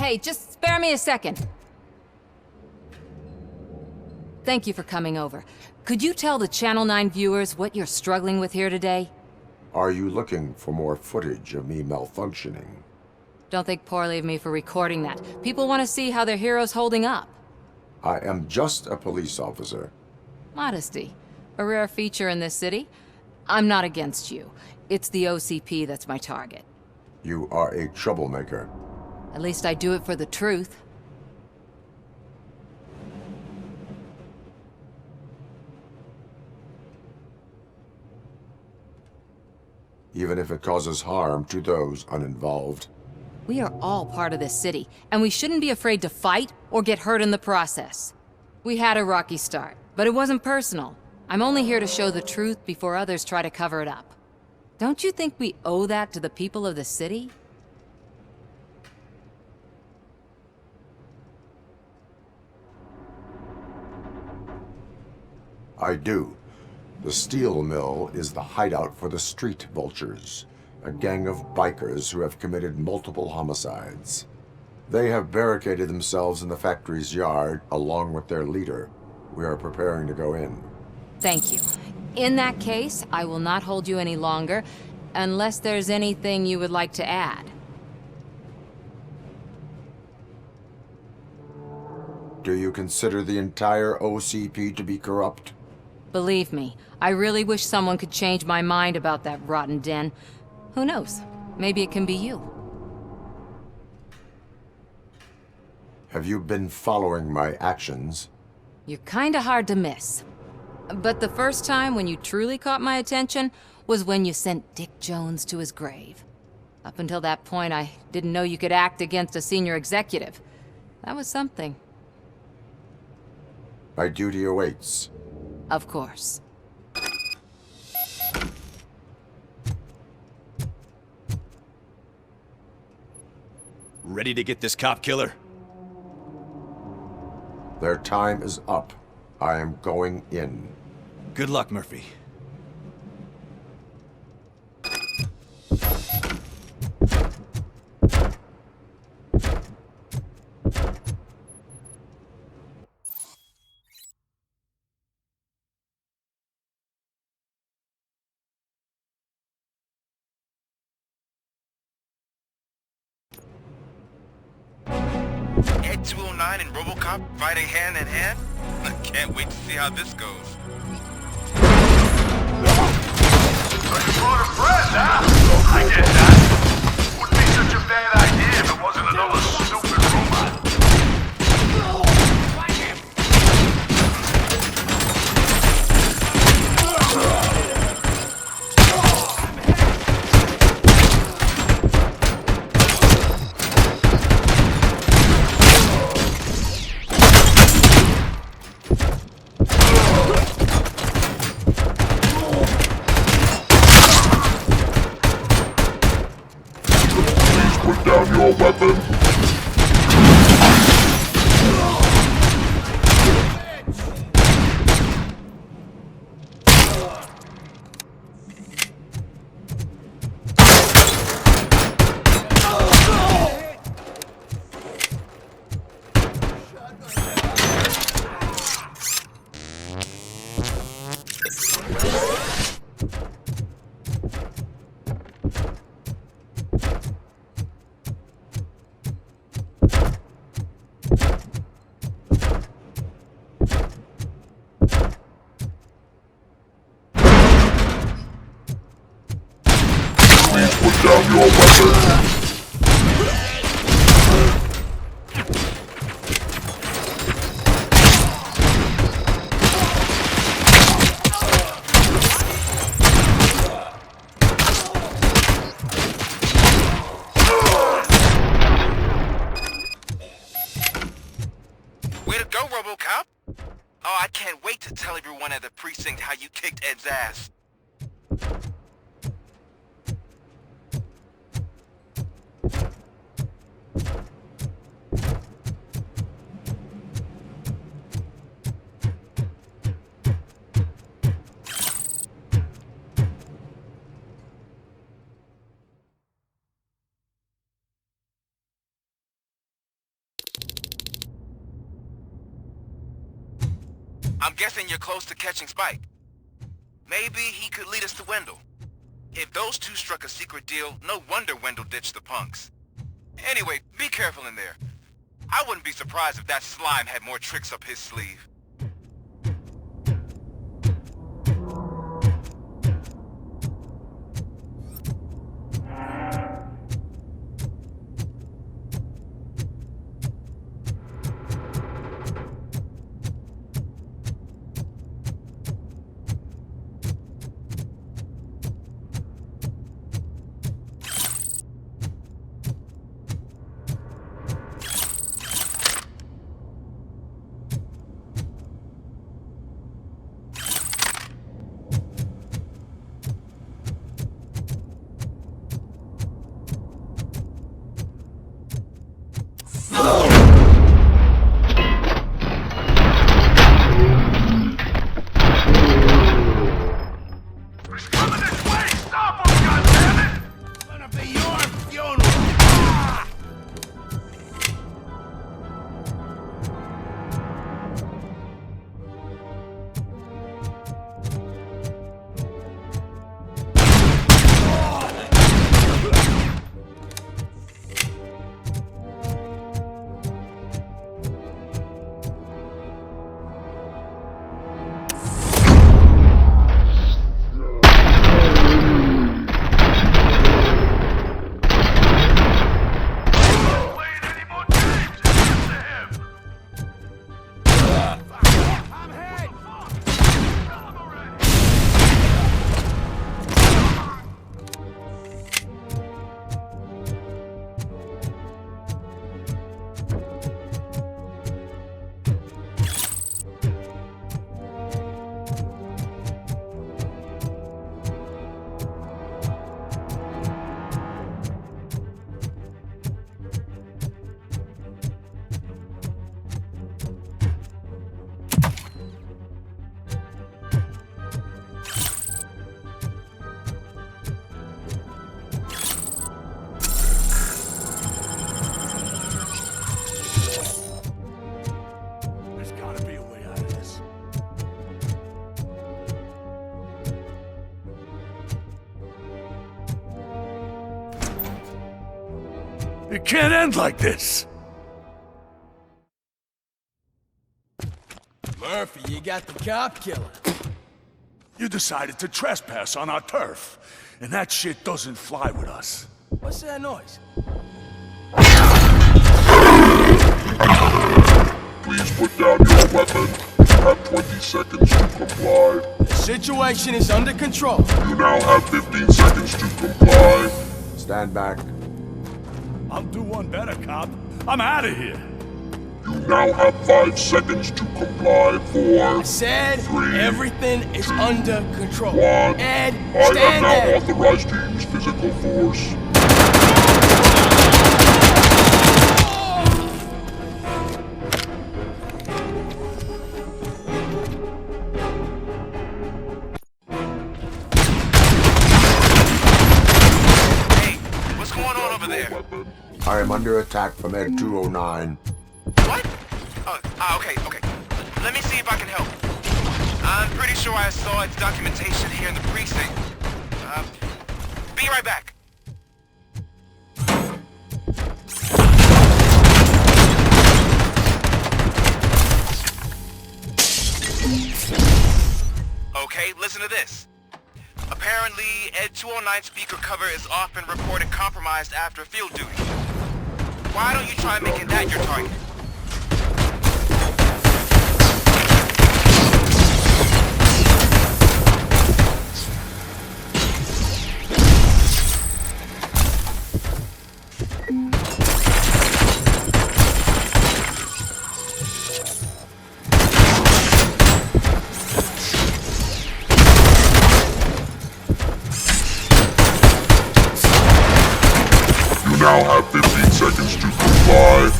Hey, just spare me a second. Thank you for coming over. Could you tell the Channel 9 viewers what you're struggling with here today? Are you looking for more footage of me malfunctioning? Don't think poorly of me for recording that. People want to see how their hero's holding up. I am just a police officer. Modesty. A rare feature in this city. I'm not against you. It's the OCP that's my target. You are a troublemaker. At least I do it for the truth. Even if it causes harm to those uninvolved. We are all part of this city, and we shouldn't be afraid to fight or get hurt in the process. We had a rocky start, but it wasn't personal. I'm only here to show the truth before others try to cover it up. Don't you think we owe that to the people of the city? I do. The steel mill is the hideout for the street vultures, a gang of bikers who have committed multiple homicides. They have barricaded themselves in the factory's yard along with their leader. We are preparing to go in. Thank you. In that case, I will not hold you any longer, unless there's anything you would like to add. Do you consider the entire OCP to be corrupt? Believe me, I really wish someone could change my mind about that rotten den. Who knows? Maybe it can be you. Have you been following my actions? You're kinda hard to miss. But the first time when you truly caught my attention was when you sent Dick Jones to his grave. Up until that point, I didn't know you could act against a senior executive. That was something. My duty awaits. Of course. Ready to get this cop killer? Their time is up. I am going in. Good luck, Murphy. ED-209 and RoboCop fighting hand in hand? I can't wait to see how this goes. So you brought a friend, huh? I get that. Wouldn't be such a bad idea if it wasn't another stupid robot. Put down your weapon! Put down your weapon! Way to go, RoboCop! Oh, I can't wait to tell everyone at the precinct how you kicked Ed's ass. I'm guessing you're close to catching Spike. Maybe he could lead us to Wendell. If those two struck a secret deal, no wonder Wendell ditched the punks. Anyway, be careful in there. I wouldn't be surprised if that slime had more tricks up his sleeve. He's coming this way! Stop him, goddammit! Gonna be your funeral! Playing any more games? It's to him! I'm hit! Kill him already! There's gotta be a way out of this. It can't end like this! Murphy, you got the cop killer. You decided to trespass on our turf, and that shit doesn't fly with us. What's that noise? Please put down your weapon. You have 20 seconds to comply. The situation is under control. You now have 15 seconds to comply. Stand back. I'll do one better, cop. I'm out of here. You now have 5 seconds to comply. 4, I said Three, everything is under control. 1. Ed, I am stand now there. authorized to use physical force. Hey, what's going on over there? Weapon. I am under attack from ED-209. What? Okay. Let me see if I can help. I'm pretty sure I saw its documentation here in the precinct. Be right back. Okay, listen to this. Apparently, ED-209 speaker cover is often reported compromised after field duty. Why don't you try making that your target? You now have 15 seconds to comply.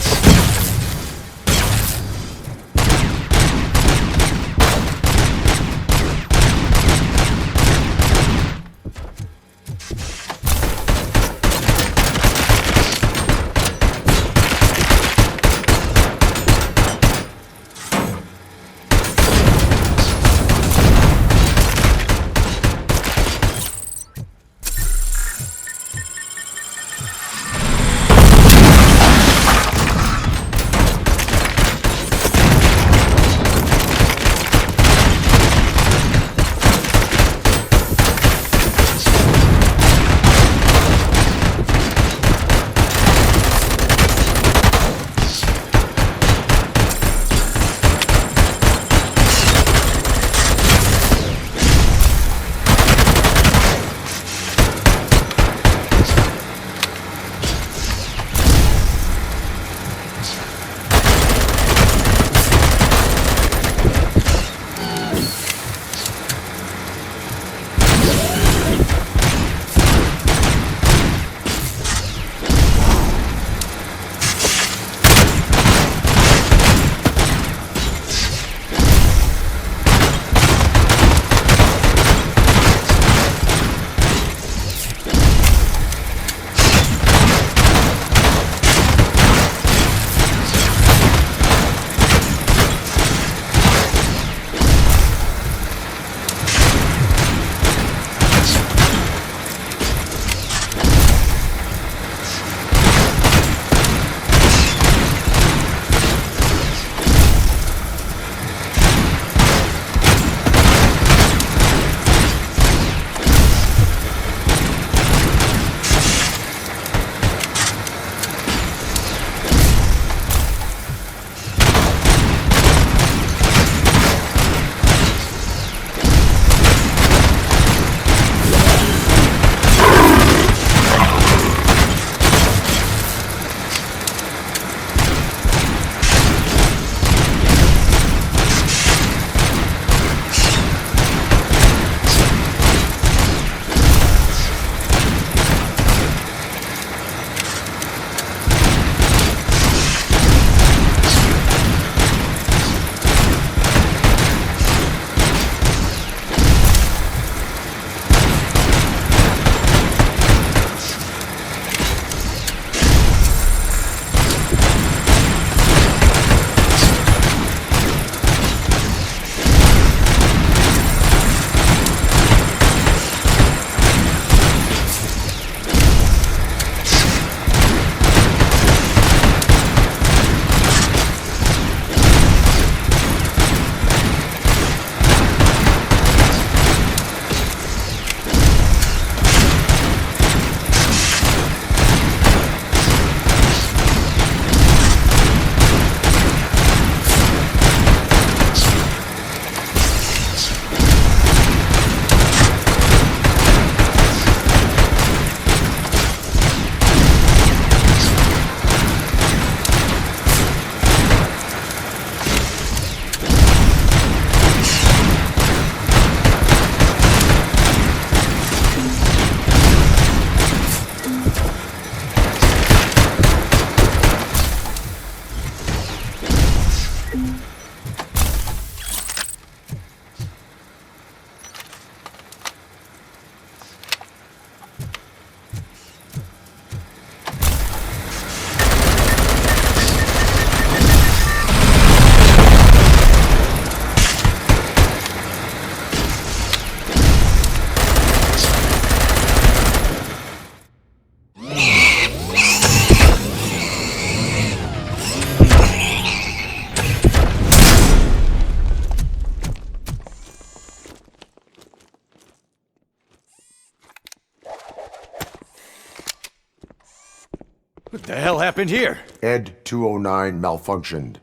What the hell happened here? ED-209 malfunctioned.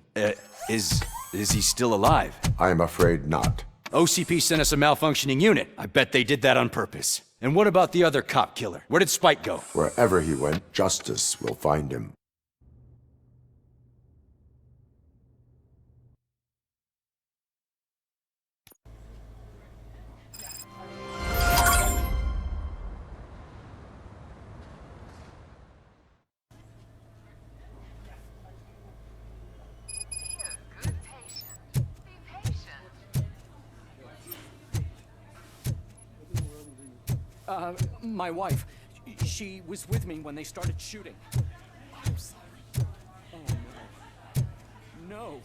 Is he still alive? I am afraid not. OCP sent us a malfunctioning unit. I bet they did that on purpose. And what about the other cop killer? Where did Spike go? Wherever he went, justice will find him. My wife. She was with me when they started shooting. I'm sorry. Oh, no. No.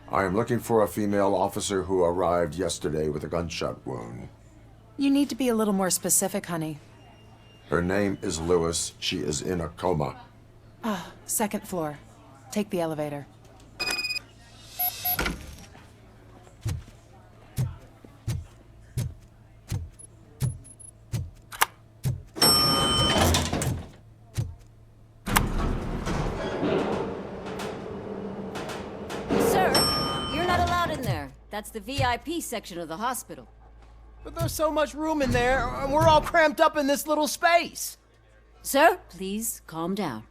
I am looking for a female officer who arrived yesterday with a gunshot wound. You need to be a little more specific, honey. Her name is Lewis. She is in a coma. Second floor. Take the elevator. That's the VIP section of the hospital. But there's so much room in there, and we're all cramped up in this little space. Sir, please calm down.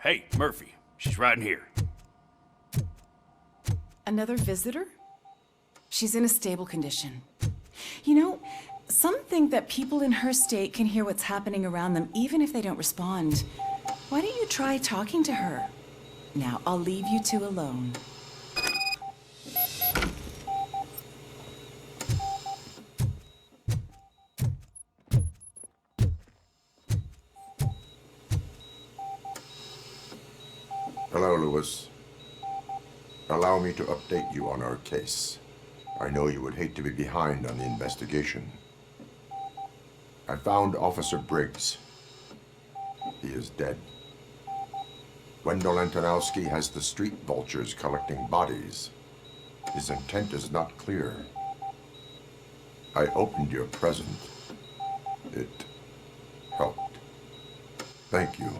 Hey, Murphy. She's right in here. Another visitor? She's in a stable condition. You know, some think that people in her state can hear what's happening around them even if they don't respond. Why don't you try talking to her? Now, I'll leave you two alone. Hello, Lewis. Allow me to update you on our case. I know you would hate to be behind on the investigation. I found Officer Briggs. He is dead. Wendell Antonowski has the street vultures collecting bodies. His intent is not clear. I opened your present. It helped. Thank you.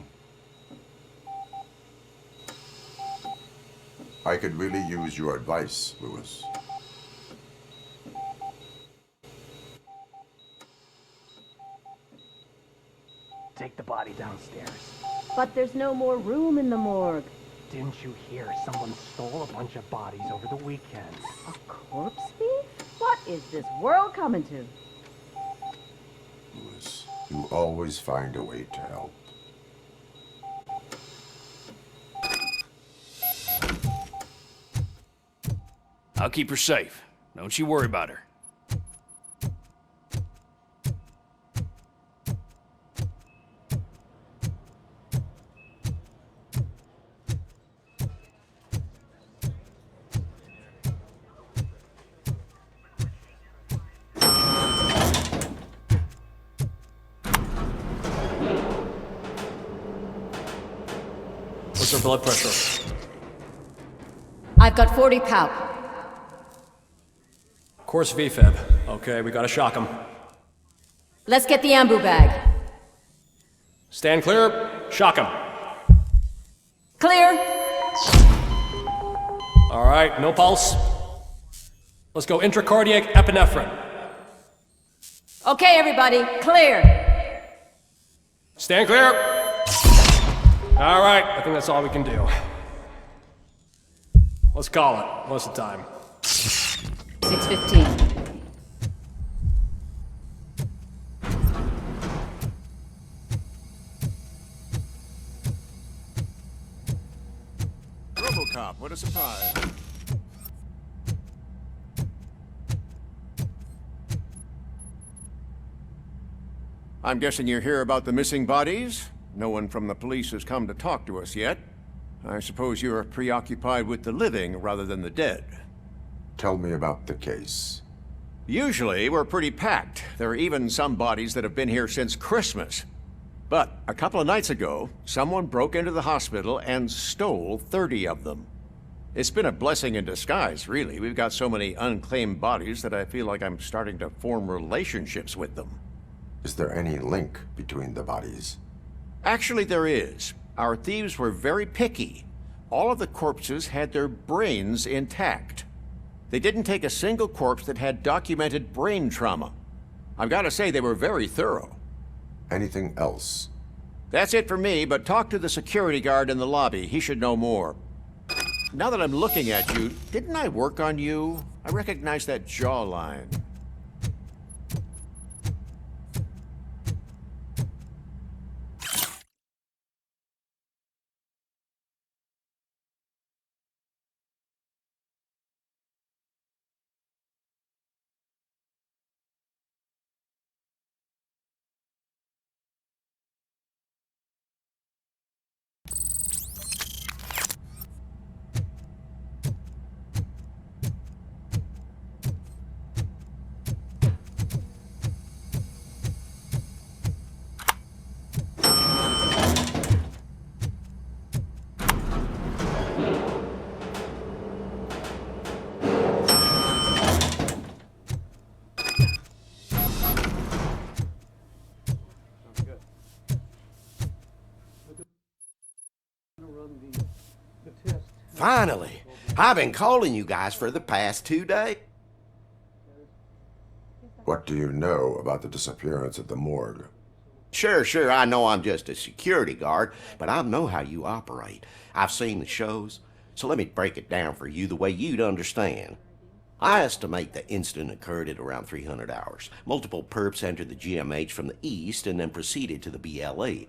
I could really use your advice, Lewis. Take the body downstairs. But there's no more room in the morgue. Didn't you hear someone stole a bunch of bodies over the weekend? A corpse thief? What is this world coming to? Lewis, you always find a way to help. I'll keep her safe. Don't you worry about her. What's her blood pressure? I've got 40 pow. Course VFib. Okay, we gotta shock him. Let's get the ambu bag. Stand clear. Shock him. Clear. All right, no pulse. Let's go intracardiac epinephrine. Okay, everybody, clear. Stand clear. All right, I think that's all we can do. Let's call it. What's the time? 6:15. RoboCop, what a surprise. I'm guessing you're here about the missing bodies? No one from the police has come to talk to us yet. I suppose you're preoccupied with the living rather than the dead. Tell me about the case. Usually, we're pretty packed. There are even some bodies that have been here since Christmas. But a couple of nights ago, someone broke into the hospital and stole 30 of them. It's been a blessing in disguise, really. We've got so many unclaimed bodies that I feel like I'm starting to form relationships with them. Is there any link between the bodies? Actually, there is. Our thieves were very picky. All of the corpses had their brains intact. They didn't take a single corpse that had documented brain trauma. I've got to say, they were very thorough. Anything else? That's it for me, but talk to the security guard in the lobby. He should know more. Now that I'm looking at you, didn't I work on you? I recognize that jawline. Finally! I've been calling you guys for the past 2 days. What do you know about the disappearance at the morgue? Sure, I know I'm just a security guard, but I know how you operate. I've seen the shows, so let me break it down for you the way you'd understand. I estimate the incident occurred at around 300 hours. Multiple perps entered the GMH from the east and then proceeded to the B.L.A.C.K.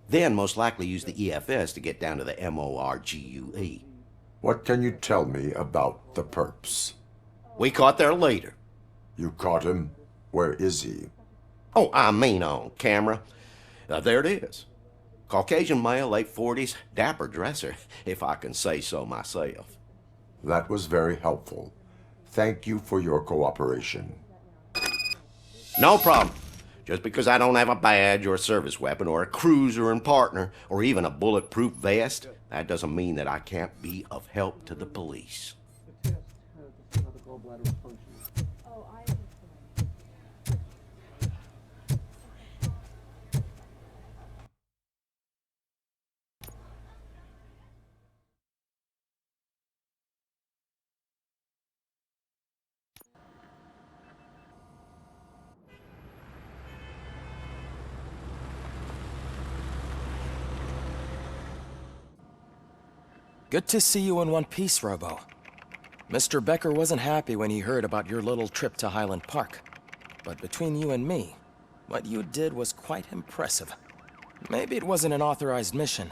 Then most likely used the EFS to get down to the MORGUE. What can you tell me about the perps? We caught their leader. You caught him? Where is he? Oh, I mean on camera. There it is. Caucasian male, late 40s, dapper dresser, if I can say so myself. That was very helpful. Thank you for your cooperation. No problem. Just because I don't have a badge or a service weapon or a cruiser and partner or even a bulletproof vest, that doesn't mean that I can't be of help to the police. Good to see you in one piece, Robo. Mr. Becker wasn't happy when he heard about your little trip to Highland Park. But between you and me, what you did was quite impressive. Maybe it wasn't an authorized mission,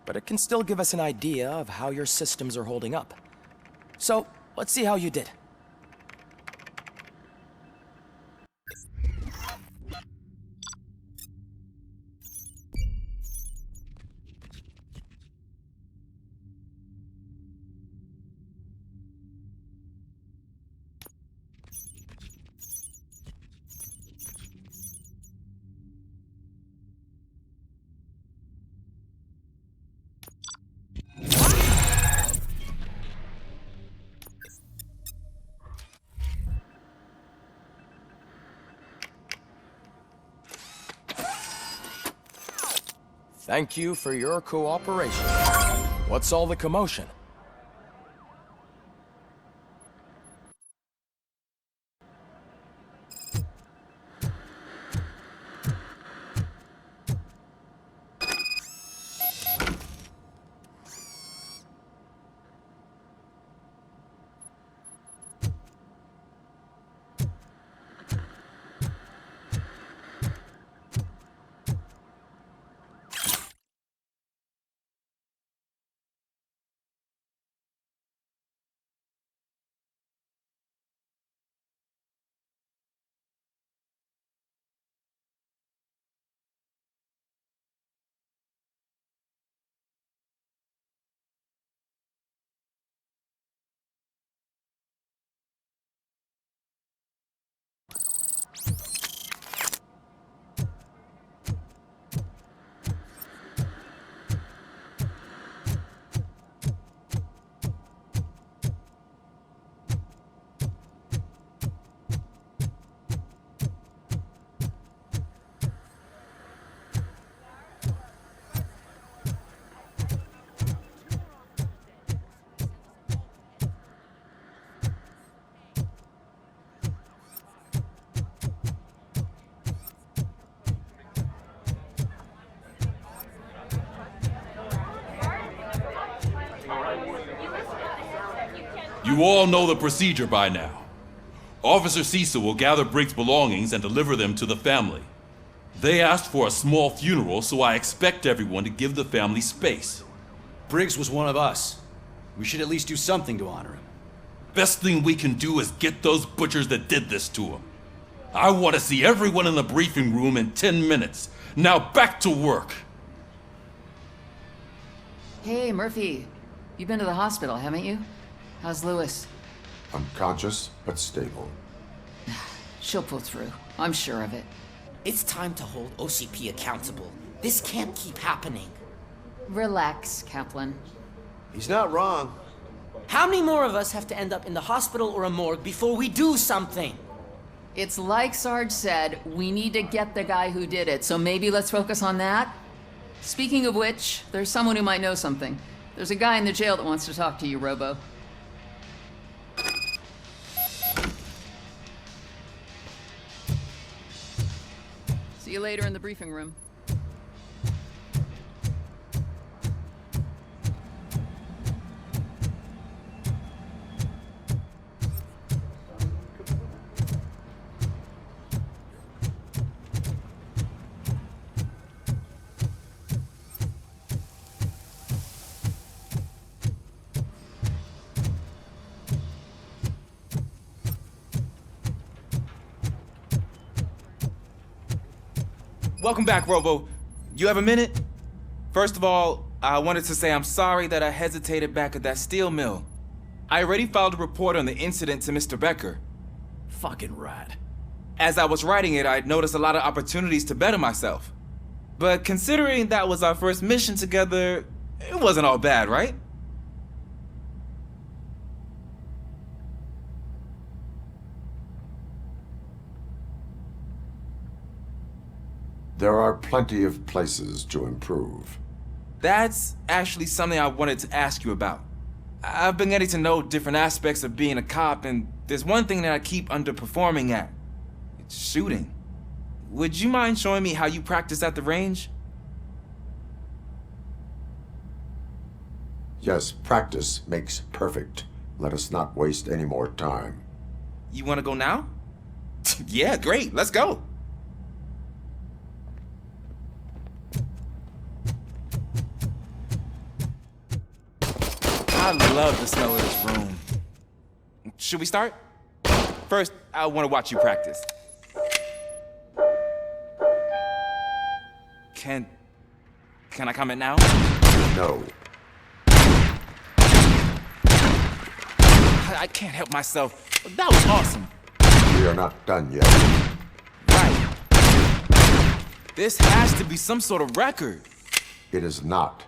but it can still give us an idea of how your systems are holding up. So, let's see how you did. Thank you for your cooperation. What's all the commotion? You all know the procedure by now. Officer Cecil will gather Briggs' belongings and deliver them to the family. They asked for a small funeral, so I expect everyone to give the family space. Briggs was one of us. We should at least do something to honor him. Best thing we can do is get those butchers that did this to him. I want to see everyone in the briefing room in 10 minutes. Now back to work. Hey, Murphy. You've been to the hospital, haven't you? How's Lewis? Unconscious, but stable. She'll pull through. I'm sure of it. It's time to hold OCP accountable. This can't keep happening. Relax, Kaplan. He's not wrong. How many more of us have to end up in the hospital or a morgue before we do something? It's like Sarge said, we need to get the guy who did it, so maybe let's focus on that? Speaking of which, there's someone who might know something. There's a guy in the jail that wants to talk to you, Robo. See you later in the briefing room. Welcome back, Robo. You have a minute? First of all, I wanted to say I'm sorry that I hesitated back at that steel mill. I already filed a report on the incident to Mr. Becker. Fucking rat. As I was writing it, I'd noticed a lot of opportunities to better myself. But considering that was our first mission together, it wasn't all bad, right? There are plenty of places to improve. That's actually something I wanted to ask you about. I've been getting to know different aspects of being a cop, and there's one thing that I keep underperforming at. It's shooting. Would you mind showing me how you practice at the range? Yes, practice makes perfect. Let us not waste any more time. You want to go now? Yeah, great. Let's go. I love the smell of this room. Should we start? First, I want to watch you practice. Can I comment now? No. I can't help myself. That was awesome. We are not done yet. Right. This has to be some sort of record. It is not.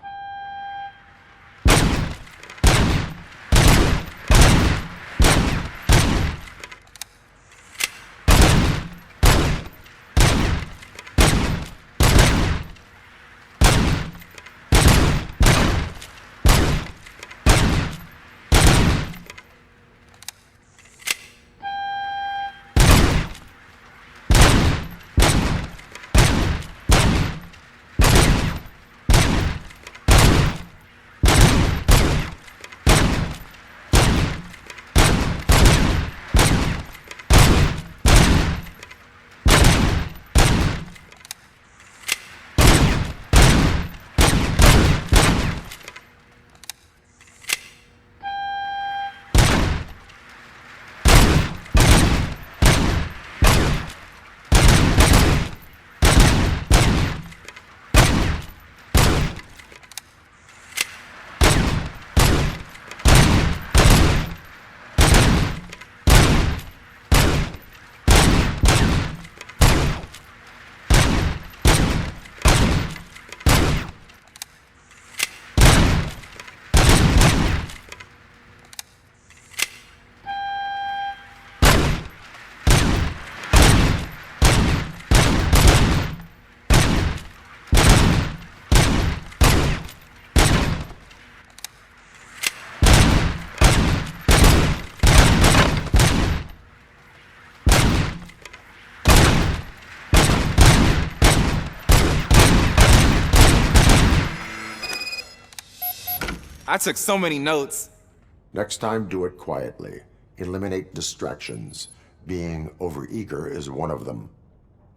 I took so many notes. Next time, do it quietly. Eliminate distractions. Being overeager is one of them.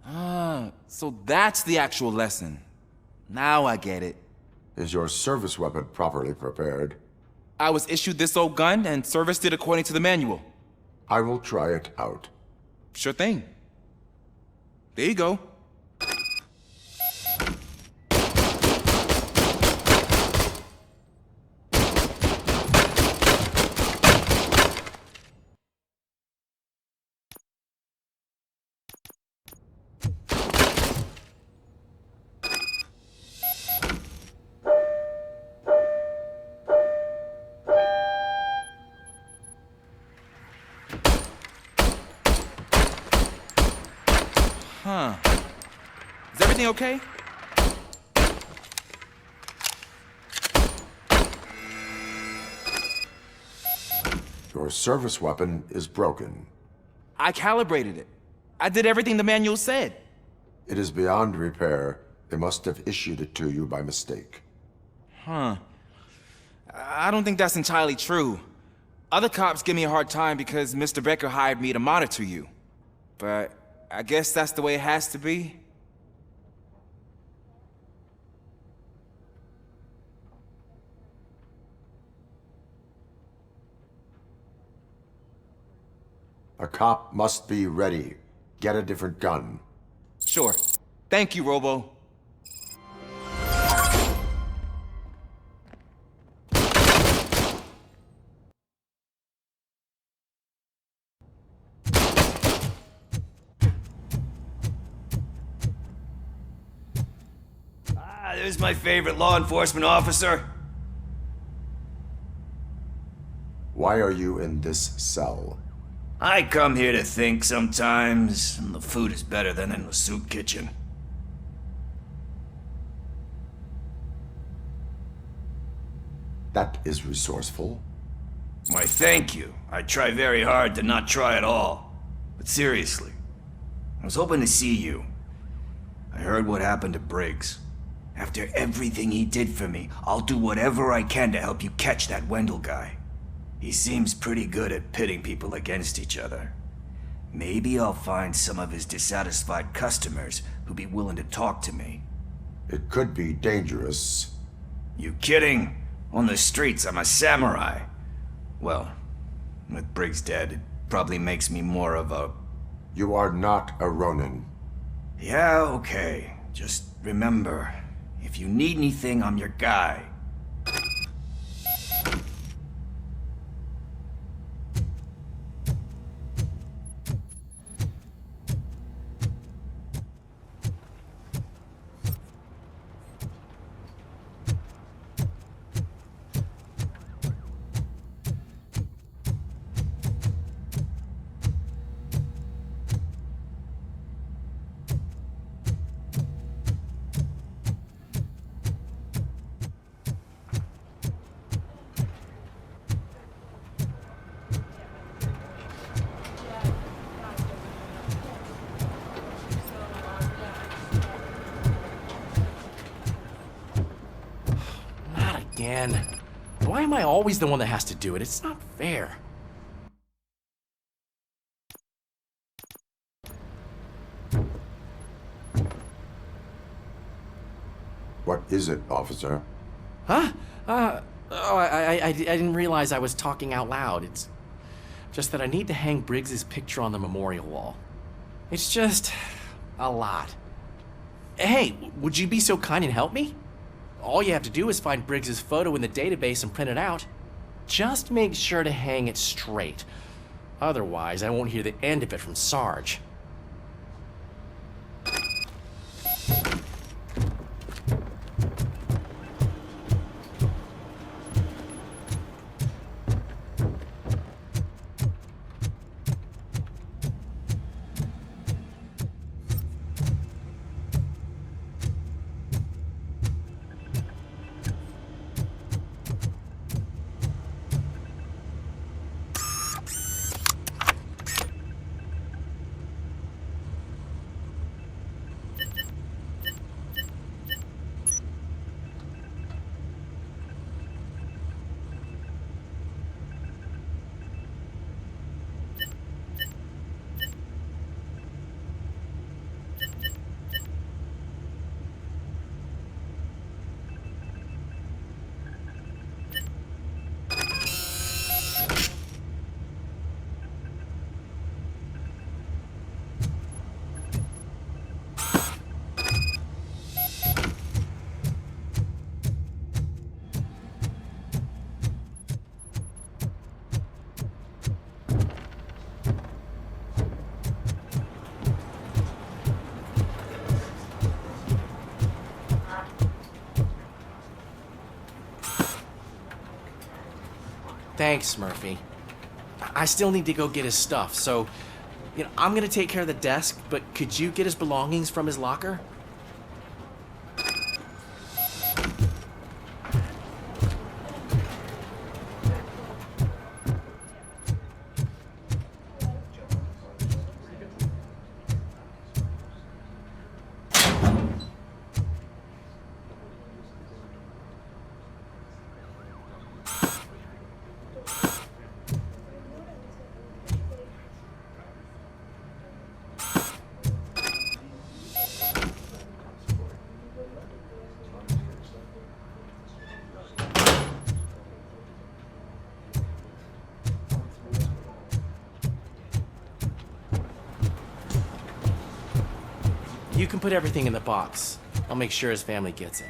Ah, so that's the actual lesson. Now I get it. Is your service weapon properly prepared? I was issued this old gun and serviced it according to the manual. I will try it out. Sure thing. There you go. Huh. Is everything okay? Your service weapon is broken. I calibrated it. I did everything the manual said. It is beyond repair. They must have issued it to you by mistake. Huh. I don't think that's entirely true. Other cops give me a hard time because Mr. Becker hired me to monitor you. But I guess that's the way it has to be. A cop must be ready. Get a different gun. Sure. Thank you, Robo. There's my favorite law enforcement officer. Why are you in this cell? I come here to think sometimes, and the food is better than in the soup kitchen. That is resourceful. Why, thank you. I try very hard to not try at all. But seriously, I was hoping to see you. I heard what happened to Briggs. After everything he did for me, I'll do whatever I can to help you catch that Wendell guy. He seems pretty good at pitting people against each other. Maybe I'll find some of his dissatisfied customers who'd be willing to talk to me. It could be dangerous. You kidding? On the streets, I'm a samurai. Well, with Briggs dead, it probably makes me more of a... You are not a Ronin. Yeah, okay. Just remember, if you need anything, I'm your guy. Again. Why am I always the one that has to do it? It's not fair. What is it, officer? Huh? I didn't realize I was talking out loud. It's just that I need to hang Briggs's picture on the memorial wall. It's just a lot. Hey, would you be so kind and help me? All you have to do is find Briggs's photo in the database and print it out. Just make sure to hang it straight. Otherwise, I won't hear the end of it from Sarge. Thanks, Murphy. I still need to go get his stuff, so, I'm gonna take care of the desk, but could you get his belongings from his locker? You can put everything in the box. I'll make sure his family gets it.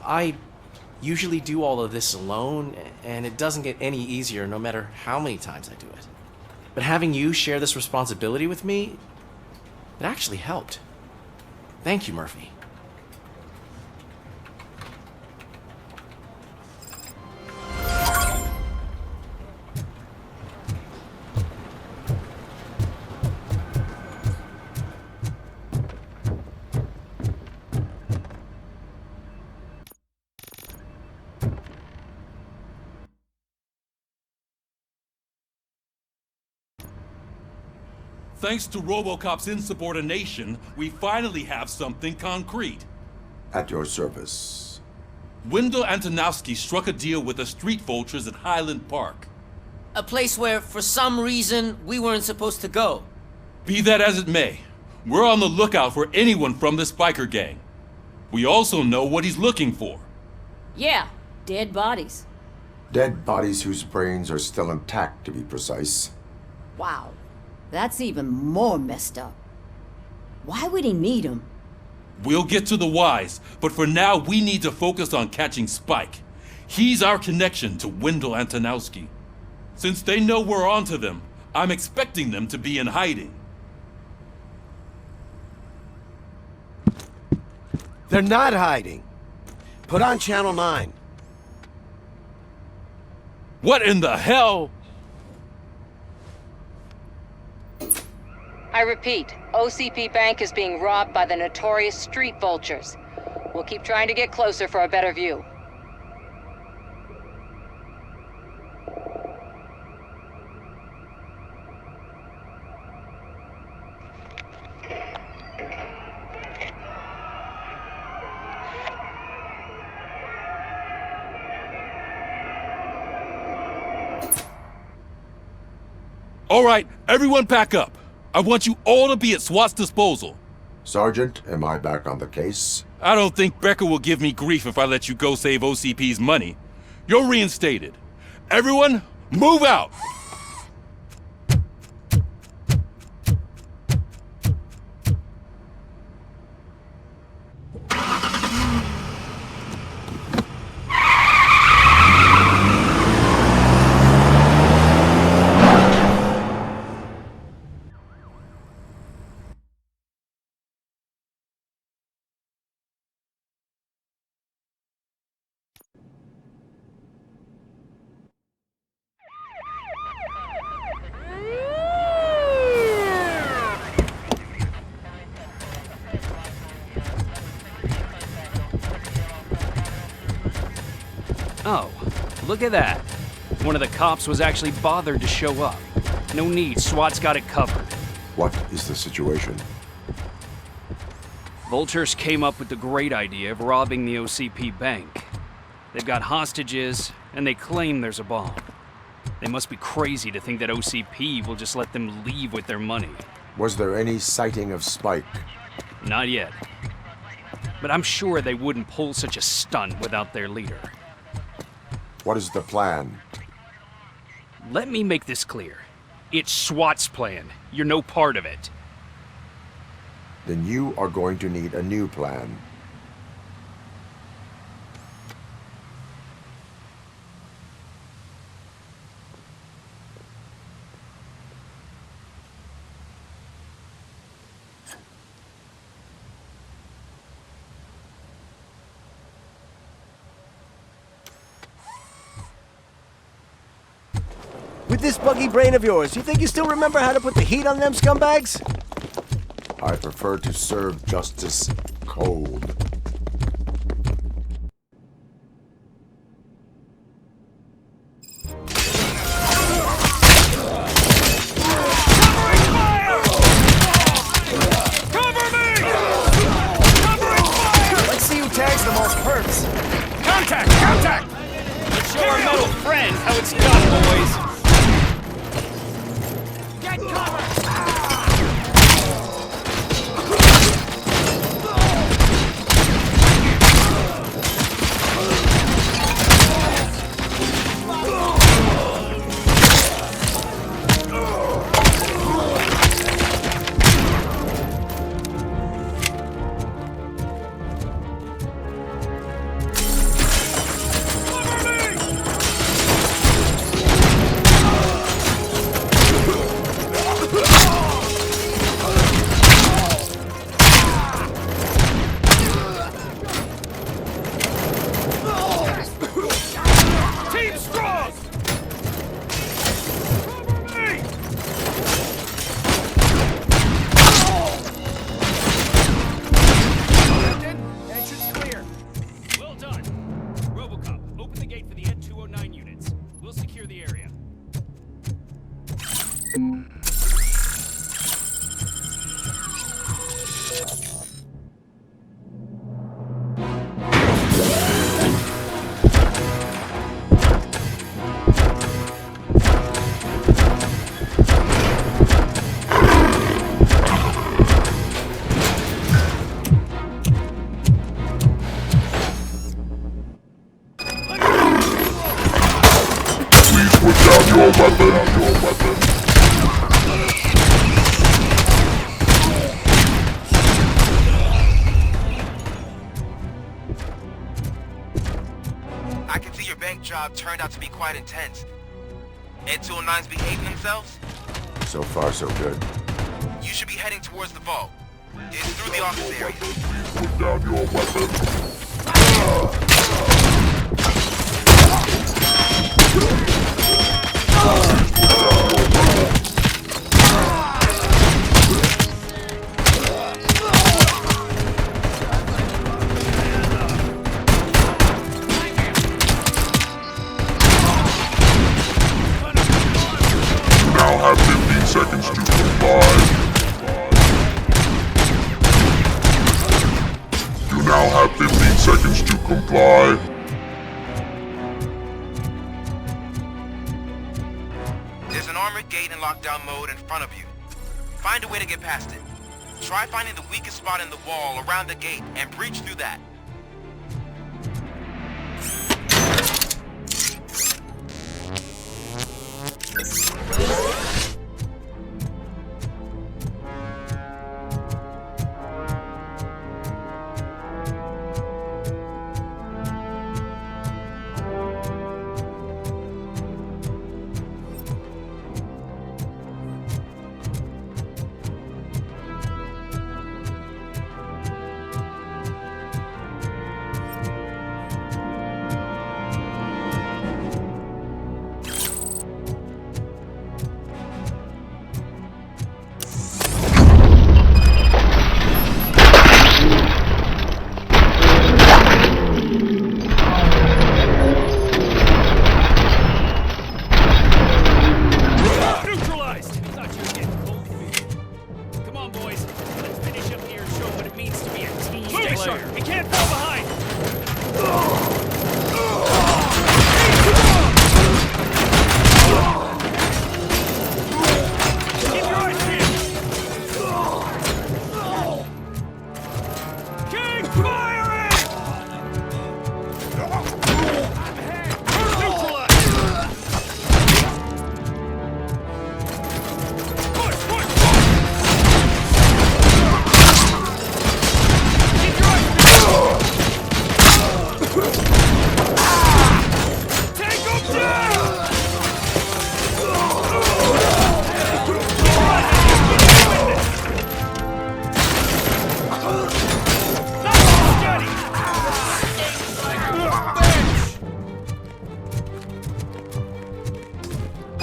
I usually do all of this alone, and it doesn't get any easier no matter how many times I do it. But having you share this responsibility with me, it actually helped. Thank you, Murphy. Thanks to RoboCop's insubordination, we finally have something concrete. At your service. Wendell Antonowski struck a deal with the street vultures at Highland Park. A place where, for some reason, we weren't supposed to go. Be that as it may, we're on the lookout for anyone from this biker gang. We also know what he's looking for. Yeah, dead bodies. Dead bodies whose brains are still intact, to be precise. Wow, that's even more messed up. Why would he need them? We'll get to the whys, but for now we need to focus on catching Spike. He's our connection to Wendell Antonowski. Since they know we're onto them, I'm expecting them to be in hiding. They're not hiding. Put on Channel 9. What in the hell? I repeat, OCP Bank is being robbed by the notorious street vultures. We'll keep trying to get closer for a better view. All right, everyone pack up. I want you all to be at SWAT's disposal. Sergeant, am I back on the case? I don't think Becker will give me grief if I let you go save OCP's money. You're reinstated. Everyone, move out! Oh, look at that. One of the cops was actually bothered to show up. No need, SWAT's got it covered. What is the situation? Vultures came up with the great idea of robbing the OCP bank. They've got hostages, and they claim there's a bomb. They must be crazy to think that OCP will just let them leave with their money. Was there any sighting of Spike? Not yet. But I'm sure they wouldn't pull such a stunt without their leader. What is the plan? Let me make this clear. It's SWAT's plan. You're no part of it. Then you are going to need a new plan. this buggy brain of yours, you think you still remember how to put the heat on them scumbags? I prefer to serve justice cold. Let's see who tags the most perps. Contact! Contact! Let's show our metal friend how it's done, boys. Get cover! Team strong! Entrance clear. Well done. RoboCop, open the gate for the ED-209 units. We'll secure the area. Please put down your weapon. I can see your bank job turned out to be quite intense. ED-209's behaving themselves? So far, so good. You should be heading towards the vault. It's through the office area. Put down your weapon. You now have 15 seconds to comply. You now have 15 seconds to comply. There's an armored gate in lockdown mode in front of you. Find a way to get past it. Try finding the weakest spot in the wall around the gate and breach through that.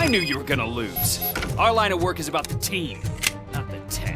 knew you were gonna lose. Our line of work is about the team, not the tech.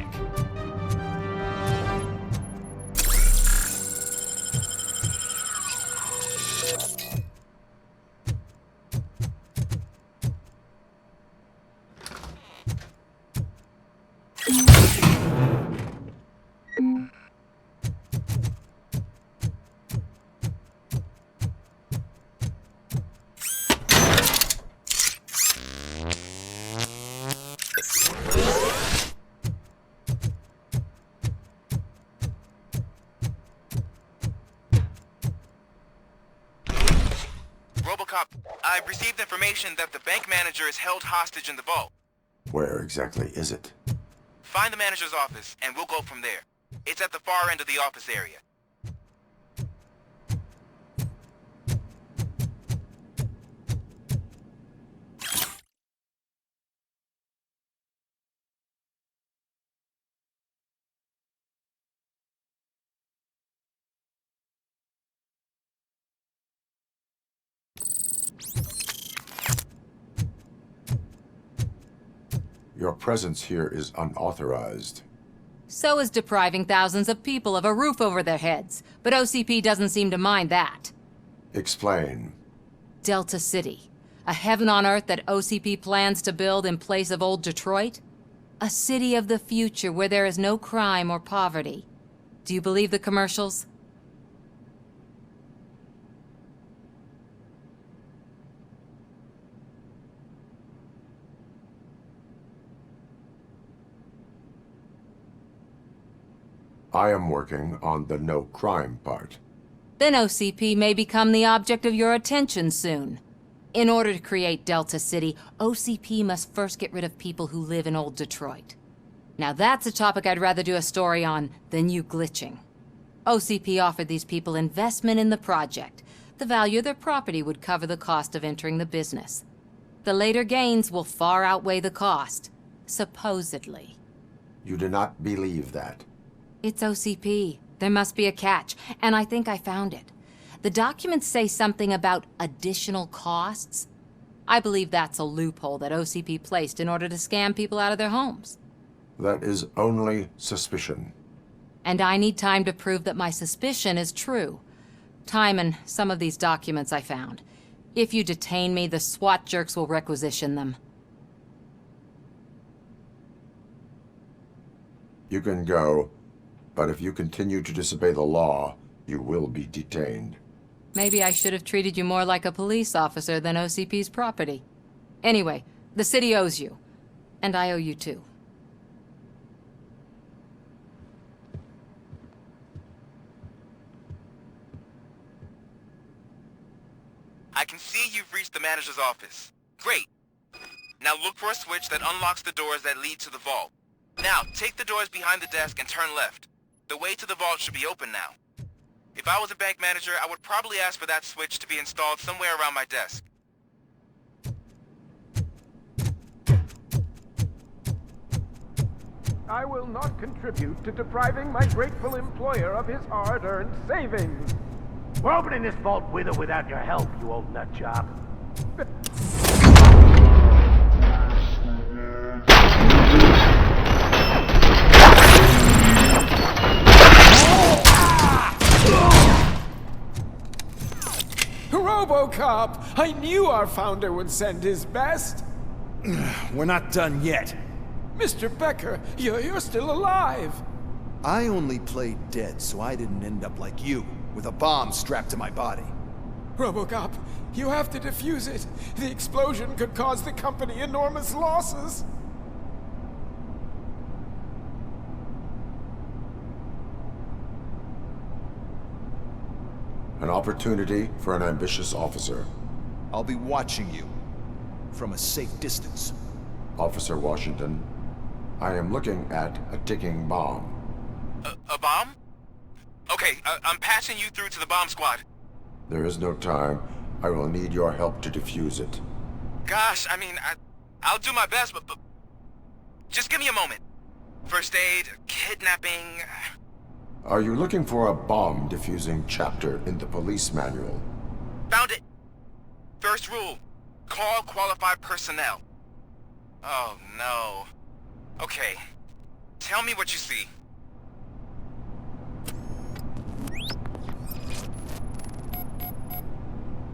RoboCop, I've received information that the bank manager is held hostage in the vault. Where exactly is it? Find the manager's office, and we'll go from there. It's at the far end of the office area. Your presence here is unauthorized. So is depriving thousands of people of a roof over their heads. But OCP doesn't seem to mind that. Explain. Delta City. A heaven on earth that OCP plans to build in place of old Detroit? A city of the future where there is no crime or poverty. Do you believe the commercials? I am working on the no crime part. Then OCP may become the object of your attention soon. In order to create Delta City, OCP must first get rid of people who live in old Detroit. Now that's a topic I'd rather do a story on than you glitching. OCP offered these people investment in the project. The value of their property would cover the cost of entering the business. The later gains will far outweigh the cost, supposedly. You do not believe that? It's OCP. There must be a catch, and I think I found it. The documents say something about additional costs. I believe that's a loophole that OCP placed in order to scam people out of their homes. That is only suspicion. And I need time to prove that my suspicion is true. Time and some of these documents I found. If you detain me, the SWAT jerks will requisition them. You can go, but if you continue to disobey the law, you will be detained. Maybe I should have treated you more like a police officer than OCP's property. Anyway, the city owes you. And I owe you too. I can see you've reached the manager's office. Great. Now look for a switch that unlocks the doors that lead to the vault. Now, take the doors behind the desk and turn left. The way to the vault should be open now. If I was a bank manager, I would probably ask for that switch to be installed somewhere around my desk. I will not contribute to depriving my grateful employer of his hard-earned savings. We're opening this vault with or without your help, you old nut job. RoboCop! I knew our founder would send his best. We're not done yet. Mr. Becker, you're still alive. I only played dead so I didn't end up like you, with a bomb strapped to my body. RoboCop, you have to defuse it. The explosion could cause the company enormous losses. An opportunity for an ambitious officer. I'll be watching you, from a safe distance. Officer Washington, I am looking at a ticking bomb. A bomb? Okay, I'm passing you through to the bomb squad. There is no time. I will need your help to defuse it. Gosh, I mean, I'll do my best, but just give me a moment. First aid, kidnapping... Are you looking for a bomb defusing chapter in the police manual? Found it. First rule, call qualified personnel. Oh, no. Okay. Tell me what you see.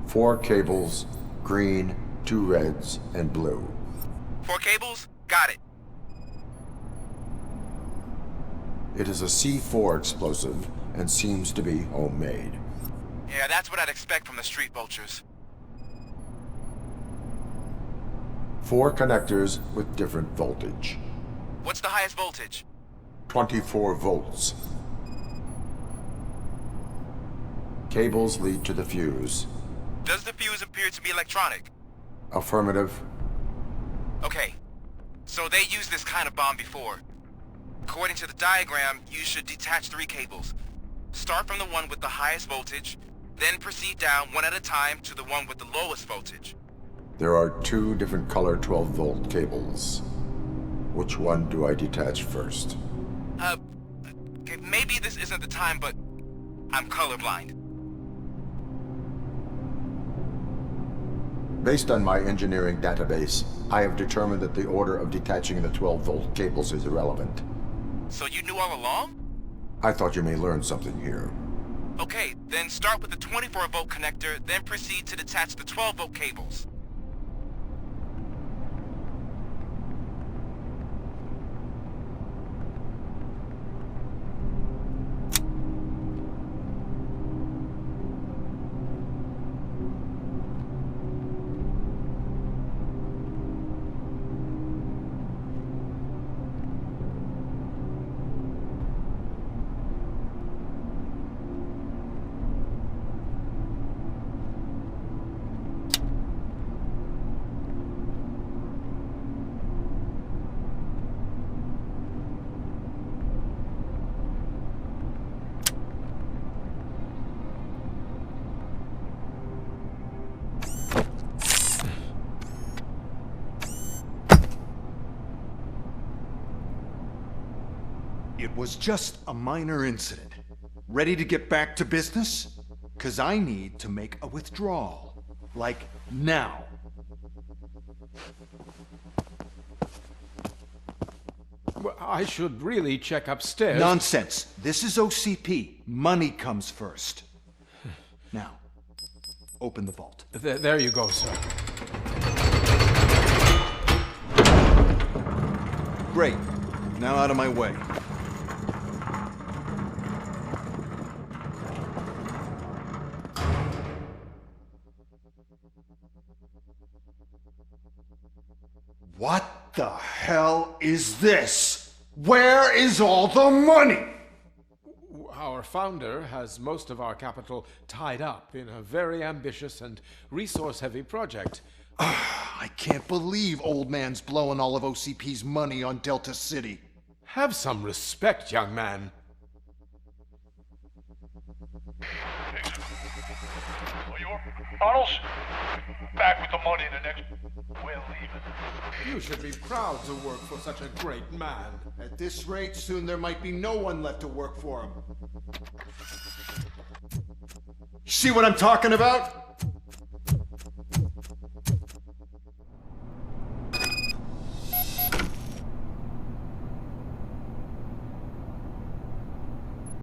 Four cables, green, 2 reds, and blue. 4 cables? Got it. It is a C4 explosive and seems to be homemade. Yeah, that's what I'd expect from the street vultures. 4 connectors with different voltage. What's the highest voltage? 24 volts. Cables lead to the fuse. Does the fuse appear to be electronic? Affirmative. Okay. So they used this kind of bomb before. According to the diagram, you should detach 3 cables. Start from the one with the highest voltage, then proceed down one at a time to the one with the lowest voltage. There are 2 different color 12-volt cables. Which one do I detach first? Okay, maybe this isn't the time, but I'm colorblind. Based on my engineering database, I have determined that the order of detaching the 12-volt cables is irrelevant. So you knew all along? I thought you may learn something here. Okay, then start with the 24-volt connector, then proceed to detach the 12-volt cables. It was just a minor incident. Ready to get back to business? 'Cause I need to make a withdrawal. Like, now. Well, I should really check upstairs. Nonsense. This is OCP. Money comes first. Now, open the vault. There you go, sir. Great. Now out of my way. What the hell is this? Where is all the money? Our founder has most of our capital tied up in a very ambitious and resource-heavy project. I can't believe old man's blowing all of OCP's money on Delta City. Have some respect, young man. Arnold's back with the money in the next... We're leaving. You should be proud to work for such a great man. At this rate, soon there might be no one left to work for him. See what I'm talking about?